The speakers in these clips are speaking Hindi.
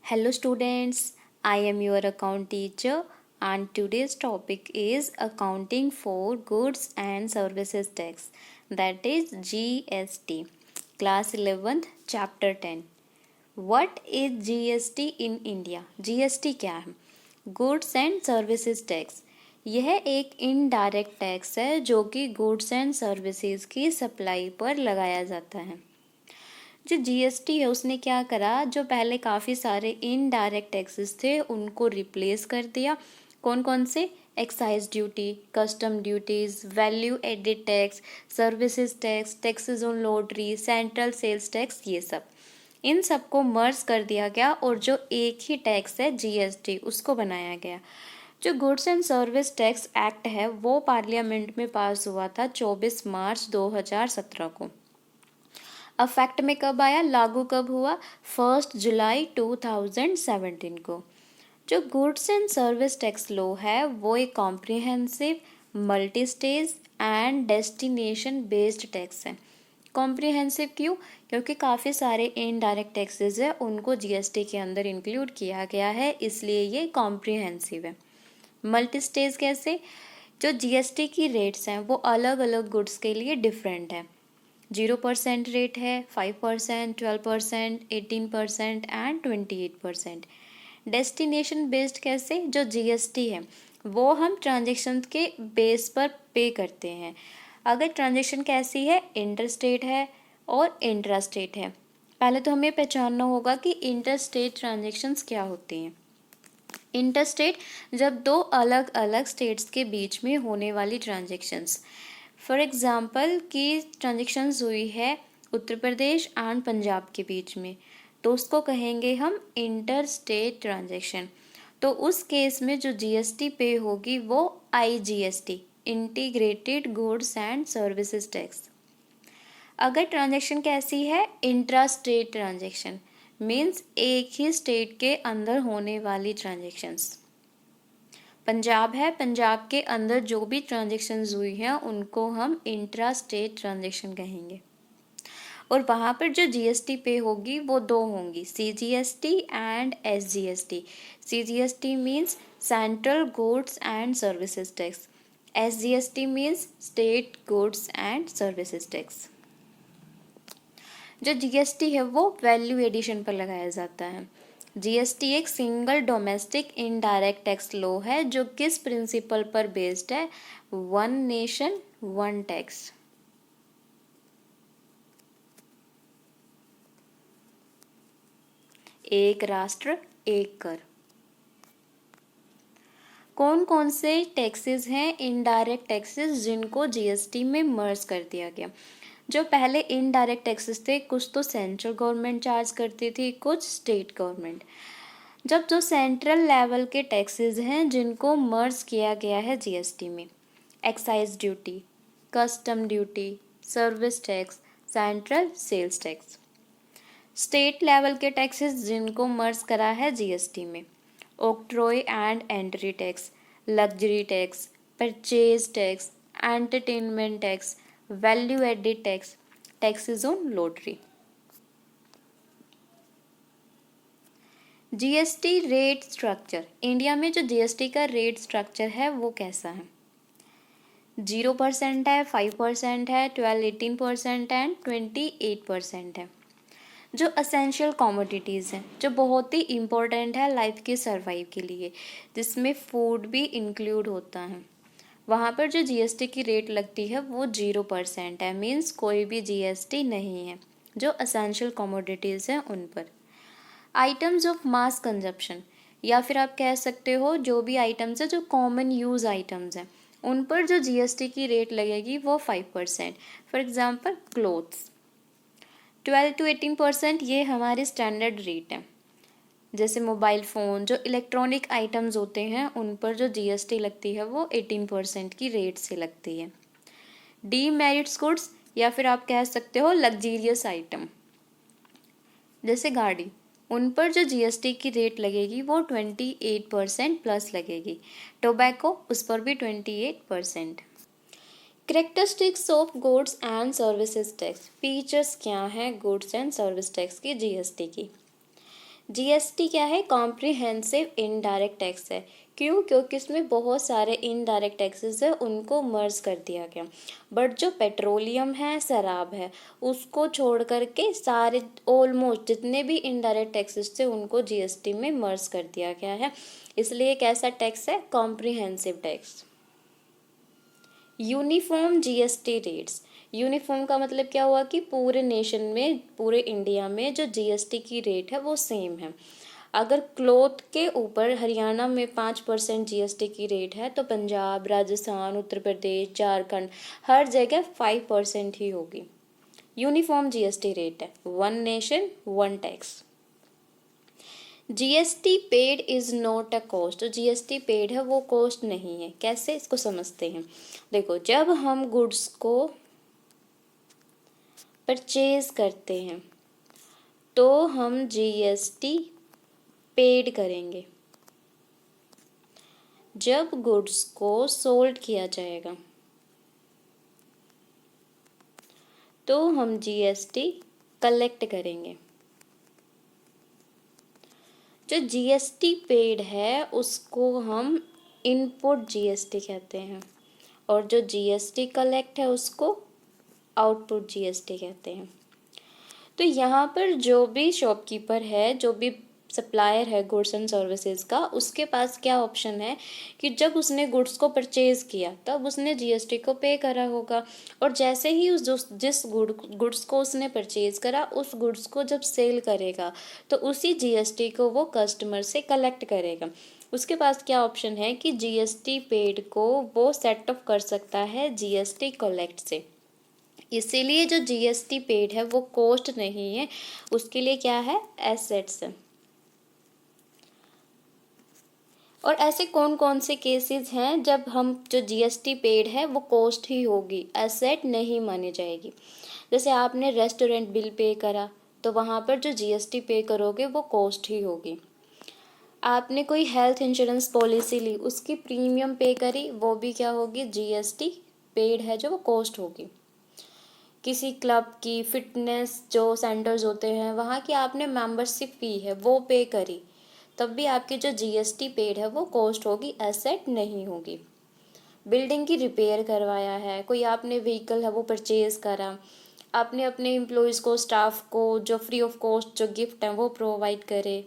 Hello students, I am your account teacher and today's topic is accounting for goods and services tax, that is GST. Class 11th chapter 10. What is GST in India? GST क्या है? Goods and services tax. यह एक इनडायरेक्ट टैक्स है जो कि गुड्स एंड सर्विसेज की सप्लाई पर लगाया जाता है। जो जीएसटी है उसने क्या करा, जो पहले काफ़ी सारे इनडायरेक्ट टैक्सेस थे उनको रिप्लेस कर दिया। कौन कौन से? Excise duty, custom duties, value added tax, services tax, taxes on lottery, central sales tax, ये सब इन सबको मर्ज कर दिया गया और जो एक ही टैक्स है जीएसटी उसको बनाया गया। जो goods and service tax act है वो पार्लियामेंट में पास हुआ था 24 मार्च 2017 को। अफेक्ट में कब आया, लागू कब हुआ? 1 जुलाई 2017 को। जो goods and service tax law है वो एक comprehensive, multi stage and destination based tax है। कॉम्प्रिहेंसिव क्यों? क्योंकि काफ़ी सारे इनडायरेक्ट टैक्सेस है उनको जीएसटी के अंदर इंक्लूड किया गया है, इसलिए ये कॉम्प्रिहेंसिव है। मल्टी स्टेज कैसे? जो जीएसटी की रेट्स हैं वो अलग अलग गुड्स के लिए डिफरेंट है। 0% रेट है, 5%, 12%, 18% एंड 28%। डेस्टिनेशन बेस्ड कैसे? जो जीएसटी है वो हम ट्रांजेक्शन के बेस पर पे करते हैं। अगर ट्रांजेक्शन कैसी है, इंटर स्टेट है और इंट्रा स्टेट है। पहले तो हमें पहचानना होगा कि इंटर स्टेट ट्रांजेक्शन्स क्या होती हैं। इंटर स्टेट जब दो अलग अलग स्टेट्स के बीच में होने वाली ट्रांजेक्शन्स, फॉर एग्ज़ाम्पल कि ट्रांजेक्शन्स हुई है उत्तर प्रदेश एंड पंजाब के बीच में, तो उसको कहेंगे हम इंटर स्टेट ट्रांजेक्शन। तो उस केस में जो जीएसटी पे होगी वो IGST, integrated goods and services tax. अगर ट्रांजेक्शन कैसी है, इंट्रा स्टेट ट्रांजेक्शन, मीन्स एक ही स्टेट के अंदर होने वाली ट्रांजेक्शन्स। पंजाब है, पंजाब के अंदर जो भी ट्रांजेक्शन्स हुई हैं उनको हम इंट्रा स्टेट ट्रांजेक्शन कहेंगे। और वहाँ पर जो जीएसटी पे होगी वो दो होंगी, CGST and SGST. CGST means central goods and services tax, SGST means state goods and services tax. जो जीएसटी है वो वैल्यू एडिशन पर लगाया जाता है। जीएसटी एक single domestic indirect tax law है जो किस प्रिंसिपल पर बेस्ड है? One nation one tax. एक राष्ट्र एक कर। कौन कौन से टैक्सेस हैं इनडायरेक्ट टैक्सेस जिनको जीएसटी में मर्ज कर दिया गया? जो पहले इनडायरेक्ट टैक्सेस थे कुछ तो सेंट्रल गवर्नमेंट चार्ज करती थी, कुछ स्टेट गवर्नमेंट। जब जो सेंट्रल लेवल के टैक्सेस हैं जिनको मर्ज किया गया है जीएसटी में, excise duty, custom duty, service tax, central sales tax. State level के टैक्सेस जिनको मर्ज करा है जीएसटी में, octroi and entry tax, luxury tax, purchase tax, entertainment tax, value added tax, taxes on lottery. GST rate structure, India में जो जीएसटी का रेट स्ट्रक्चर है वो कैसा है? 0% है, 5% है, 12-18% एंड 28% है। जो असेंशियल कमोडिटीज़ हैं जो बहुत ही इम्पोर्टेंट है लाइफ के सर्वाइव के लिए, जिसमें फूड भी इंक्लूड होता है, वहाँ पर जो जीएसटी की रेट लगती है वो 0% है, मीन्स कोई भी जीएसटी नहीं है जो असेंशियल कमोडिटीज़ हैं उन पर। आइटम्स ऑफ मास कंजप्शन, या फिर आप कह सकते हो जो भी आइटम्स है जो कॉमन यूज़ आइटम्स हैं उन पर जो जीएसटी की रेट लगेगी वो 5%। For example clothes. 12-18% ये हमारे स्टैंडर्ड रेट हैं। जैसे मोबाइल फ़ोन, जो इलेक्ट्रॉनिक आइटम्स होते हैं उन पर जो जीएसटी लगती है वो 18% की रेट से लगती है। डीमेरिट्स गुड्स, या फिर आप कह सकते हो लग्जीरियस आइटम जैसे गाड़ी, उन पर जो जीएसटी की रेट लगेगी वो 28% प्लस लगेगी। टोबैको, उस पर भी 28%। Characteristics of goods and services tax, features क्या हैं गुड्स एंड सर्विस टैक्स की जीएसटी की? जीएसटी क्या है? कॉम्प्रिहेंसिव इनडायरेक्ट टैक्स है। क्यों? क्योंकि इसमें बहुत सारे इनडायरेक्ट टैक्सेस है, उनको मर्ज कर दिया गया। बट जो पेट्रोलियम है, शराब है, उसको छोड़ करके सारे ऑलमोस्ट जितने भी इनडायरेक्ट टैक्सेस थे उनको जीएसटी में मर्ज कर दिया गया है। इसलिए कैसा टैक्स है? Comprehensive tax. Uniform GST rates. Uniform का मतलब क्या हुआ कि पूरे नेशन में, पूरे इंडिया में जो जीएसटी की रेट है वो सेम है। अगर क्लॉथ के ऊपर हरियाणा में 5% जीएसटी की रेट है तो पंजाब, राजस्थान, उत्तर प्रदेश, झारखंड हर जगह 5% ही होगी। यूनिफॉर्म जीएसटी रेट है। One nation one tax. GST paid is not a cost. तो जीएसटी पेड है वो कॉस्ट नहीं है। कैसे? इसको समझते हैं। देखो, जब हम गुड्स को परचेज करते हैं तो हम जीएसटी पेड करेंगे। जब गुड्स को सोल्ड किया जाएगा तो हम जीएसटी कलेक्ट करेंगे। जो जीएसटी पेड है उसको हम इनपुट जीएसटी कहते हैं और जो जीएसटी कलेक्ट है उसको आउटपुट जीएसटी कहते हैं। तो यहाँ पर जो भी शॉपकीपर है, जो भी सप्लायर है गुड्स एंड सर्विसेज का, उसके पास क्या ऑप्शन है कि जब उसने गुड्स को परचेज किया तब उसने जीएसटी को पे करा होगा, और जैसे ही जिस गुड्स को उसने परचेज करा उस गुड्स को जब सेल करेगा तो उसी जीएसटी को वो कस्टमर से कलेक्ट करेगा। उसके पास क्या ऑप्शन है कि जीएसटी पेड को वो सेट ऑफ कर सकता है जीएसटी कलेक्ट से। इसीलिए जो जीएसटी पेड है वो कॉस्ट नहीं है, उसके लिए क्या है? एसेट्स है। और ऐसे कौन कौन से केसेस हैं जब हम जो जीएसटी पेड है वो कॉस्ट ही होगी, एसेट नहीं मानी जाएगी। जैसे आपने रेस्टोरेंट बिल पे करा तो वहाँ पर जो जीएसटी पे करोगे वो कॉस्ट ही होगी। आपने कोई हेल्थ इंश्योरेंस पॉलिसी ली, उसकी प्रीमियम पे करी, वो भी क्या होगी? जीएसटी पेड है जो वो कॉस्ट होगी। किसी क्लब की, फिटनेस जो सेंटर्स होते हैं वहाँ की आपने मेंबरशिप फी है वो पे करी, तब भी आपकी जो जीएसटी पेड है वो कॉस्ट होगी, एसेट नहीं होगी। बिल्डिंग की रिपेयर करवाया है, कोई आपने व्हीकल है वो परचेज करा, आपने अपने एम्प्लॉयज़ को, स्टाफ को जो फ्री ऑफ कॉस्ट जो गिफ्ट हैं वो प्रोवाइड करे,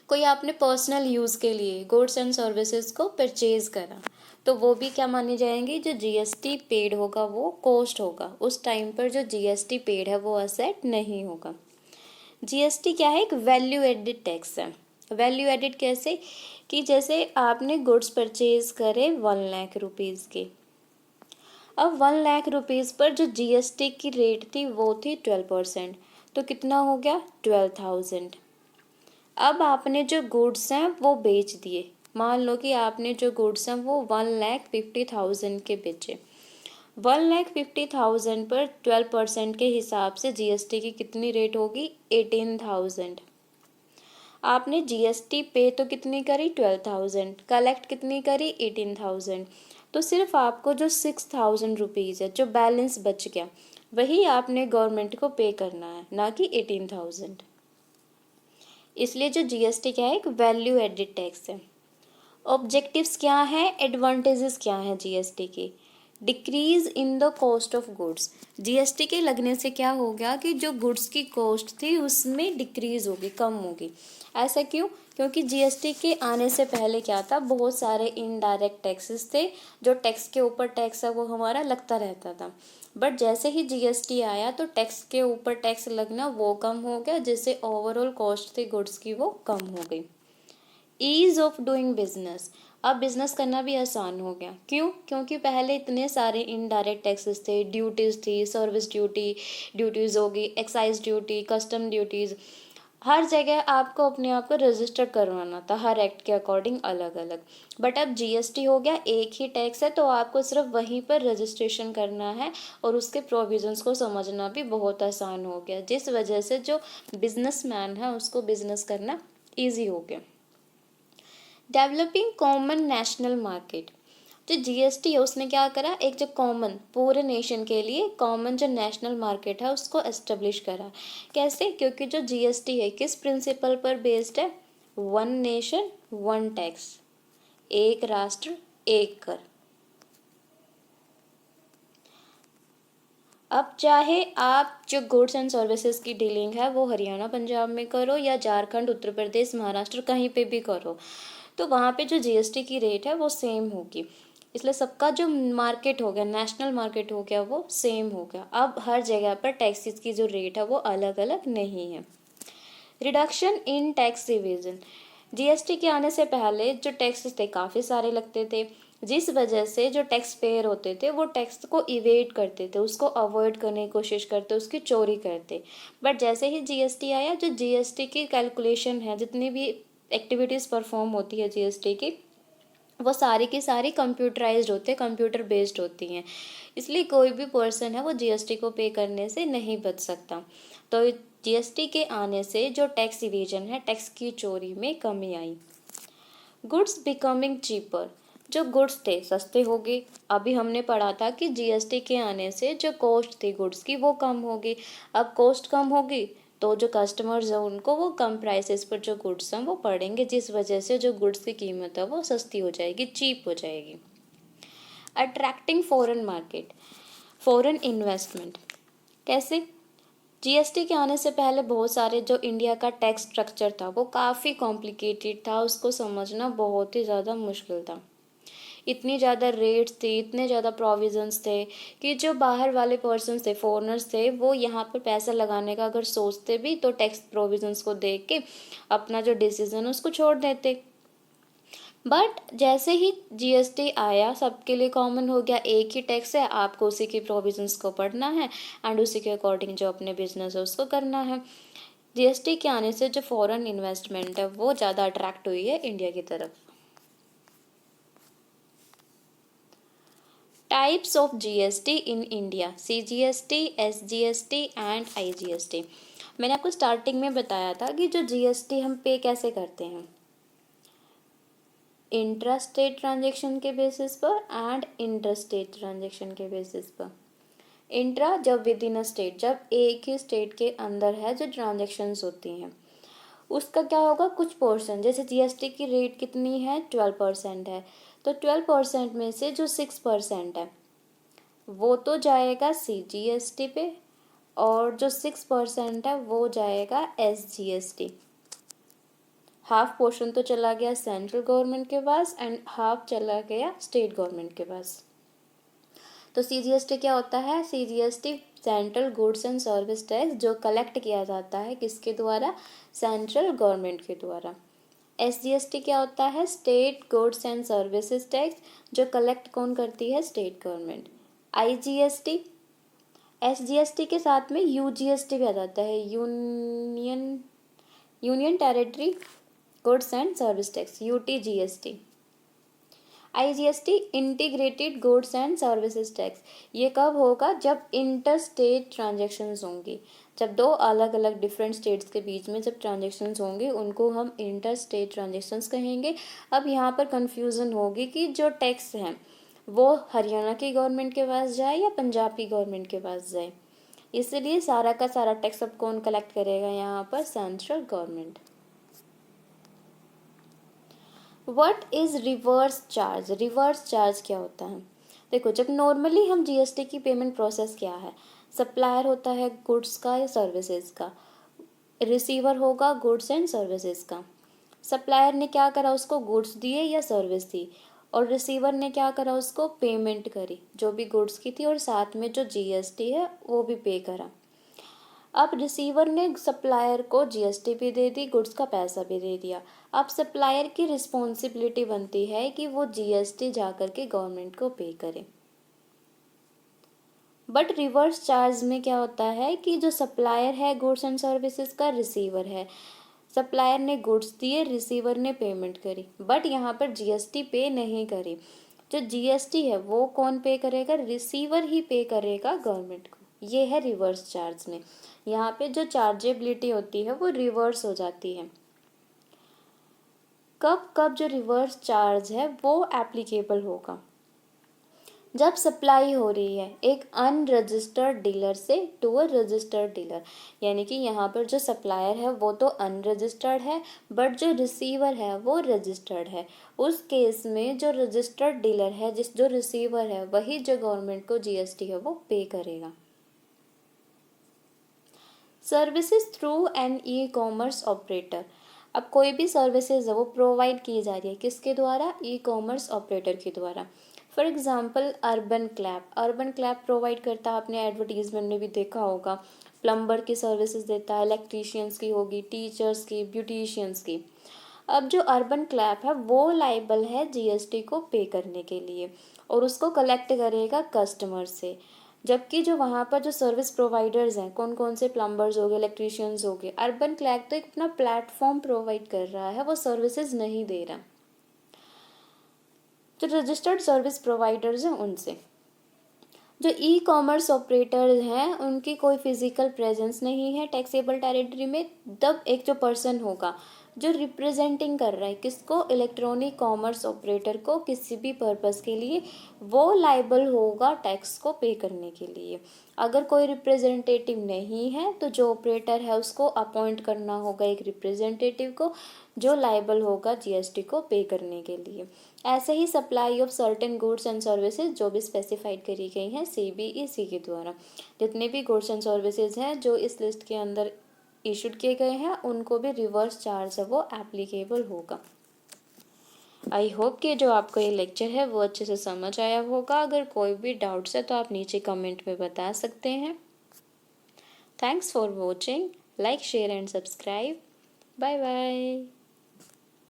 कोई आपने पर्सनल यूज़ के लिए गुड्स एंड सर्विसेज को परचेज करा, तो वो भी क्या मानी जाएंगी? जो जीएसटी पेड होगा वो कॉस्ट होगा। उस टाइम पर जो जीएसटी पेड है वो एसेट नहीं होगा। जीएसटी क्या है? एक वैल्यू एडिड टैक्स है। वैल्यू एडिड कैसे? कि जैसे आपने गुड्स परचेज करे 1,00,000 रुपीज़ के, अब 1,00,000 रुपीज़ पर जो जीएसटी की रेट थी वो थी 12%, तो कितना हो गया? 12,000। अब आपने जो गुड्स हैं वो बेच दिए। मान लो कि आपने जो गुड्स हैं वो 1,50,000 के बेचे। 1,50,000 पर 12% के हिसाब से जीएसटी की कितनी रेट होगी? 18,000। आपने जीएसटी पे तो कितनी करी? 12,000। कलेक्ट कितनी करी? 18,000। तो सिर्फ आपको जो 6,000 रुपीज़ है जो बैलेंस बच गया वही आपने गवर्नमेंट को पे करना है, ना कि 18,000। इसलिए जो जीएसटी क्या है? एक वैल्यू एडिड टैक्स है। ऑब्जेक्टिव्स क्या है? एडवांटेजेस क्या हैं जीएसटी के? Decrease in the cost of goods. GST के लगने से क्या हो गया कि जो गुड्स की कॉस्ट थी उसमें डिक्रीज होगी, कम होगी। ऐसा क्यों? क्योंकि जीएसटी के आने से पहले क्या था? बहुत सारे इनडायरेक्ट टैक्सेस थे, जो टैक्स के ऊपर टैक्स है वो हमारा लगता रहता था। बट जैसे ही जीएसटी आया तो टैक्स के ऊपर टैक्स लगना वो कम हो गया, जिससे ओवरऑल कॉस्ट थी गुड्स की वो कम हो गई। Ease of doing business. अब बिजनेस करना भी आसान हो गया। क्यों? क्योंकि पहले इतने सारे इनडायरेक्ट टैक्सेस थे, ड्यूटीज़ थी, सर्विस ड्यूटी, ड्यूटीज़ होगी, एक्साइज ड्यूटी, कस्टम ड्यूटीज़, हर जगह आपको अपने आप को रजिस्टर करवाना था, हर एक्ट के अकॉर्डिंग अलग अलग। बट अब जीएसटी हो गया, एक ही टैक्स है, तो आपको सिर्फ वहीं पर रजिस्ट्रेशन करना है और उसके प्रोविजंस को समझना भी बहुत आसान हो गया, जिस वजह से जो बिजनेसमैन है उसको बिजनेस करना ईजी हो गया। Developing common national market. जो जीएसटी है उसने क्या करा, एक जो कॉमन पूरे नेशन के लिए कॉमन जो नेशनल मार्केट है उसको एस्टेब्लिश करा। कैसे? क्योंकि जो जीएसटी है किस प्रिंसिपल पर बेस्ड है, वन नेशन वन टैक्स, एक राष्ट्र एक कर। अब चाहे आप जो गुड्स एंड सर्विसेज की डीलिंग है वो हरियाणा पंजाब में करो या झारखंड उत्तर प्रदेश महाराष्ट्र कहीं पे भी करो, तो वहाँ पे जो जीएसटी की रेट है वो सेम होगी। इसलिए सबका जो मार्केट हो गया, नेशनल मार्केट हो गया, वो सेम हो गया। अब हर जगह पर टैक्सेस की जो रेट है वो अलग अलग नहीं है। Reduction in tax evasion, GST के आने से पहले जो टैक्सेस थे काफ़ी सारे लगते थे, जिस वजह से जो टैक्स पेयर होते थे वो टैक्स को इवेट करते थे, उसको अवॉइड करने की कोशिश करते, उसकी चोरी करते। बट जैसे ही जीएसटी आया, जो जीएसटी की कैलकुलेशन है, जितनी भी एक्टिविटीज़ परफॉर्म होती है जीएसटी की, वो सारी की सारी कंप्यूटराइज्ड होते हैं, कंप्यूटर बेस्ड होती हैं। इसलिए कोई भी पर्सन है वो जीएसटी को पे करने से नहीं बच सकता। तो जीएसटी के आने से जो टैक्स इवेजन है, टैक्स की चोरी में कमी आई। गुड्स बिकमिंग चीपर, जो गुड्स थे सस्ते हो गए। अभी हमने पढ़ा था कि जीएसटी के आने से जो कॉस्ट थी गुड्स की वो कम होगी। अब कॉस्ट कम होगी तो जो कस्टमर्स हैं उनको वो कम प्राइसेस पर जो गुड्स हैं वो पड़ेंगे, जिस वजह से जो गुड्स की कीमत है वो सस्ती हो जाएगी, चीप हो जाएगी। Attracting foreign market, foreign investment, कैसे? जीएसटी के आने से पहले बहुत सारे जो इंडिया का टैक्स स्ट्रक्चर था वो काफ़ी कॉम्प्लिकेटेड था, उसको समझना बहुत ही ज़्यादा मुश्किल था। इतनी ज़्यादा रेट्स थे, इतने ज़्यादा प्रोविजंस थे कि जो बाहर वाले पर्सन्स थे, फॉरेनर्स थे, वो यहाँ पर पैसा लगाने का अगर सोचते भी तो टैक्स प्रोविजंस को देख के अपना जो डिसीजन है उसको छोड़ देते। बट जैसे ही जीएसटी आया, सबके लिए कॉमन हो गया, एक ही टैक्स है, आपको उसी की प्रोविजंस को पढ़ना है एंड उसी के अकॉर्डिंग जो अपने बिजनेस है उसको करना है। जीएसटी के आने से जो फॉरेन इन्वेस्टमेंट है वो ज़्यादा अट्रैक्ट हुई है इंडिया की तरफ। Types of GST in India, CGST, SGST and IGST. मैंने आपको स्टार्टिंग में बताया था कि जो जीएसटी हम पे कैसे करते हैं, इंट्रा स्टेट ट्रांजेक्शन के बेसिस पर एंड इंटर स्टेट ट्रांजेक्शन के बेसिस पर। इंट्रा जब विद इन अ स्टेट, जब एक ही स्टेट के अंदर है जो ट्रांजेक्शन्स होती हैं, उसका क्या होगा, कुछ पोर्शन, जैसे जीएसटी की रेट कितनी है, 12% है, तो 12% में से जो 6% है वो तो जाएगा सीजीएसटी पे, और जो 6% है वो जाएगा एसजीएसटी। हाफ पोर्शन तो चला गया सेंट्रल गवर्नमेंट के पास एंड हाफ चला गया स्टेट गवर्नमेंट के पास। तो सीजीएसटी क्या होता है, CGST central goods and service tax, जो कलेक्ट किया जाता है किसके द्वारा, सेंट्रल गवर्नमेंट के द्वारा। एसजीएसटी क्या होता है, state goods and services tax, जो कलेक्ट कौन करती है, स्टेट गवर्नमेंट। आईजीएसटी, एसजीएसटी के साथ में यूजीएसटी भी आ जाता है, union territory goods and service tax, UTGST. IGST integrated goods and services tax, ये कब होगा, जब इंटर स्टेट ट्रांजेक्शन्स होंगी, जब दो अलग अलग डिफरेंट स्टेट्स के बीच में जब ट्रांजेक्शन्स होंगे उनको हम इंटर स्टेट ट्रांजेक्शन्स कहेंगे। अब यहाँ पर कन्फ्यूज़न होगी कि जो टैक्स हैं वो हरियाणा की गवर्नमेंट के पास जाए या पंजाब की गवर्नमेंट के पास जाए, इसलिए सारा का सारा टैक्स अब कौन कलेक्ट करेगा, यहाँ पर central government. What is reverse charge, reverse charge क्या होता है? देखो, जब नॉर्मली हम जीएसटी की पेमेंट प्रोसेस क्या है, सप्लायर होता है गुड्स का या सर्विसेज का, रिसीवर होगा गुड्स एंड सर्विसेज का। सप्लायर ने क्या करा, उसको गुड्स दिए या सर्विस दी, और रिसीवर ने क्या करा, उसको पेमेंट करी जो भी गुड्स की थी, और साथ में जो जीएसटी है वो भी पे करा। अब रिसीवर ने सप्लायर को जीएसटी भी दे दी, गुड्स का पैसा भी दे दिया। अब सप्लायर की रिस्पॉन्सिबिलिटी बनती है कि वो जीएसटी जा कर के गवर्नमेंट को पे करे। बट रिवर्स चार्ज में क्या होता है कि जो सप्लायर है गुड्स एंड सर्विसेज का, रिसीवर है, सप्लायर ने गुड्स दिए, रिसीवर ने पेमेंट करी, बट यहाँ पर जीएसटी पे नहीं करी। जो जीएसटी है वो कौन पे करेगा, रिसीवर ही पे करेगा गवर्नमेंट को। ये है रिवर्स चार्ज में, यहाँ पे जो चार्जेबिलिटी होती है वो रिवर्स हो जाती है। कब कब जो रिवर्स चार्ज है वो एप्लीकेबल होगा, जब सप्लाई हो रही है एक अनरजिस्टर्ड डीलर से टू अ रजिस्टर्ड डीलर, यानी कि यहाँ पर जो सप्लायर है वो तो अनरजिस्टर्ड है बट जो रिसीवर है वो रजिस्टर्ड है। उस केस में जो रजिस्टर्ड डीलर है जो रिसीवर है वही जो गवर्नमेंट को जीएसटी है वो पे करेगा। Services through an e commerce operator. अब कोई भी सर्विसेज है वो प्रोवाइड की जा रही है किसके द्वारा? ई कॉमर्स ऑपरेटर के द्वारा। For example urban clap provide करता है, आपने एडवर्टीजमेंट में भी देखा होगा। प्लम्बर की सर्विसेज देता है, इलेक्ट्रीशियंस की होगी, टीचर्स की, ब्यूटिशियंस की। अब जो अर्बन क्लैप है वो लाइबल है जीएसटी को पे करने के लिए और उसको कलेक्ट करेगा कस्टमर से। जबकि जो वहाँ पर जो सर्विस प्रोवाइडर्स हैं, कौन कौन से प्लम्बर्स हो गए, इलेक्ट्रीशियंस हो गए, अर्बन क्लैप तो एक अपना प्लेटफॉर्म प्रोवाइड कर रहा है, वो सर्विसेज नहीं दे रहा। जो रजिस्टर्ड सर्विस प्रोवाइडर्स हैं उनसे। जो ई कॉमर्स ऑपरेटर हैं उनकी कोई फिजिकल प्रेजेंस नहीं है टैक्सेबल टेरिटरी में। तब एक जो पर्सन होगा जो रिप्रेजेंटिंग कर रहा है किसको? इलेक्ट्रॉनिक कॉमर्स ऑपरेटर को किसी भी पर्पस के लिए, वो लाइबल होगा टैक्स को पे करने के लिए। अगर कोई रिप्रेजेंटेटिव नहीं है तो जो ऑपरेटर है उसको अपॉइंट करना होगा एक रिप्रेजेंटेटिव को जो लाइबल होगा जीएसटी को पे करने के लिए। ऐसे ही supply of certain goods and services जो भी स्पेसिफाइड करी गई हैं सीबीईसी के द्वारा। जितने भी गुड्स एंड सर्विसेज हैं जो इस लिस्ट के अंदर इशूड किए गए हैं उनको भी रिवर्स चार्ज है वो एप्लीकेबल होगा। आई होप कि जो आपको ये लेक्चर है वो अच्छे से समझ आया होगा। अगर कोई भी डाउट्स है तो आप नीचे कमेंट में बता सकते हैं। Thanks for watching. Like share and subscribe. Bye bye.